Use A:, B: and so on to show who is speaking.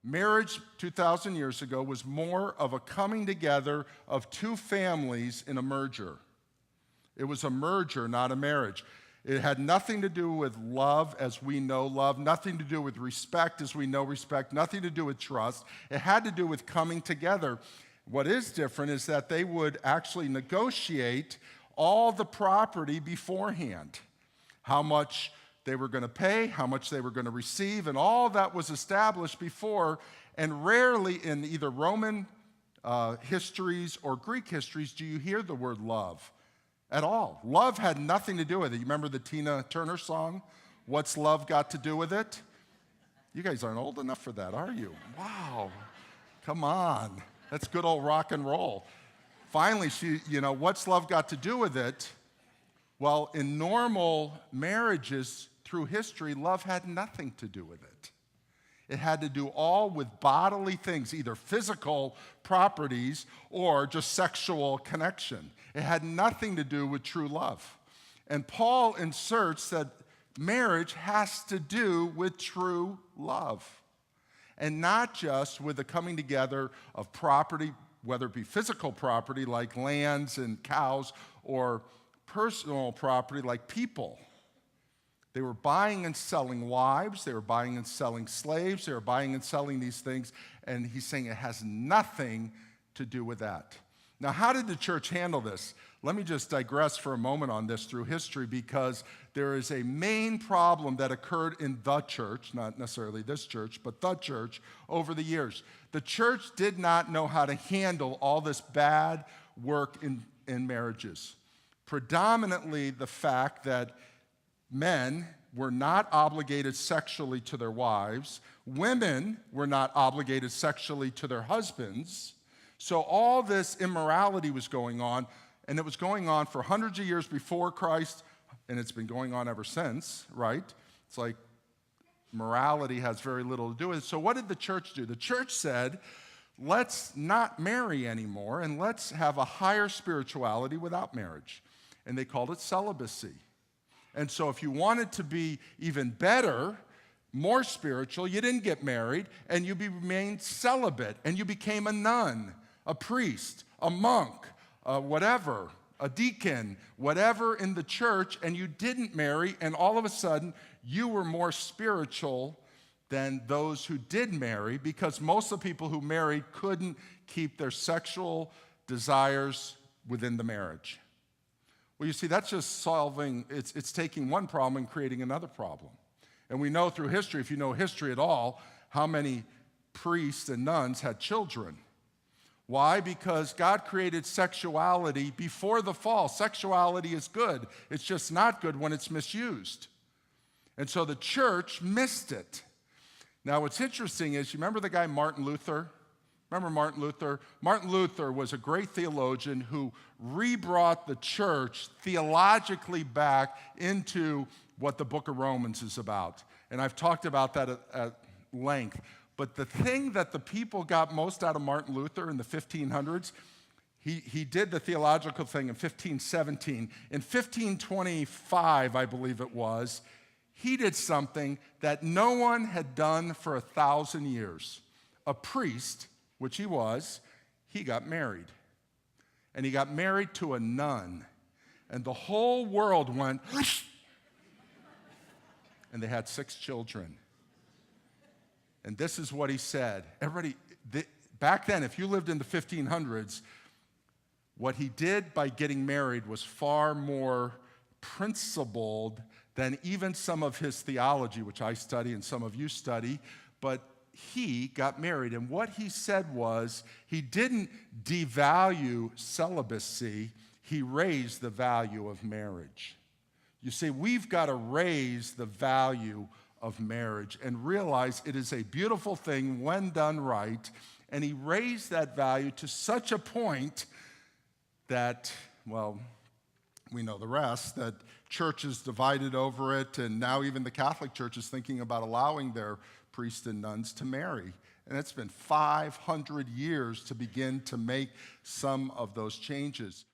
A: Marriage 2,000 years ago was more of a coming together of two families in a merger. It was a merger, not a marriage. It had nothing to do with love as we know love, nothing to do with respect as we know respect, nothing to do with trust. It had to do with coming together. What is different is that they would actually negotiate all the property beforehand, how much they were going to pay, how much they were going to receive, and all that was established before. And rarely in either Roman histories or Greek histories do you hear the word love at all. Love had nothing to do with it. You remember the Tina Turner song, What's Love Got to Do with It? You guys aren't old enough for that, are you? Wow. Come on. That's good old rock and roll. Finally, what's love got to do with it? Well, in normal marriages through history, love had nothing to do with it. It had to do all with bodily things, either physical properties or just sexual connection. It had nothing to do with true love. And Paul inserts that marriage has to do with true love, and not just with the coming together of property, whether it be physical property like lands and cows, or personal property like people. They were buying and selling wives, they were buying and selling slaves, they were buying and selling these things, and he's saying it has nothing to do with that. Now, how did the church handle this? Let me just digress for a moment on this through history, because there is a main problem that occurred in the church, not necessarily this church, but the church over the years. The church did not know how to handle all this bad work in marriages. Predominantly the fact that men were not obligated sexually to their wives, women were not obligated sexually to their husbands. So all this immorality was going on, and it was going on for hundreds of years before Christ, and it's been going on ever since, right? It's like morality has very little to do with it. So what did the church do? The church said, let's not marry anymore, and let's have a higher spirituality without marriage. And they called it celibacy. And so if you wanted to be even better, more spiritual, you didn't get married, and you remained celibate, and you became a nun, a priest, a monk, whatever, a deacon, whatever in the church, and you didn't marry, and all of a sudden, you were more spiritual than those who did marry, because most of the people who married couldn't keep their sexual desires within the marriage. Well, you see, that's just solving, it's taking one problem and creating another problem. And we know through history, if you know history at all, how many priests and nuns had children. Why? Because God created sexuality before the fall. Sexuality is good. It's just not good when it's misused. And so the church missed it. Now, what's interesting is, you remember the guy Martin Luther? Remember Martin Luther? Martin Luther was a great theologian who rebrought the church theologically back into what the book of Romans is about. And I've talked about that at length. But the thing that the people got most out of Martin Luther in the 1500s, he did the theological thing in 1517. In 1525, I believe it was, he did something that no one had done for 1,000 years. A priest, which he was, he got married. And he got married to a nun. And the whole world went, and they had 6 children. And this is what he said. Everybody, back then, if you lived in the 1500s, what he did by getting married was far more principled than even some of his theology, which I study and some of you study. But he got married, and what he said was, he didn't devalue celibacy, he raised the value of marriage. You see, we've got to raise the value of marriage and realize it is a beautiful thing when done right, and he raised that value to such a point that, well, we know the rest, that churches divided over it, and now even the Catholic Church is thinking about allowing their priests and nuns to marry. And it's been 500 years to begin to make some of those changes.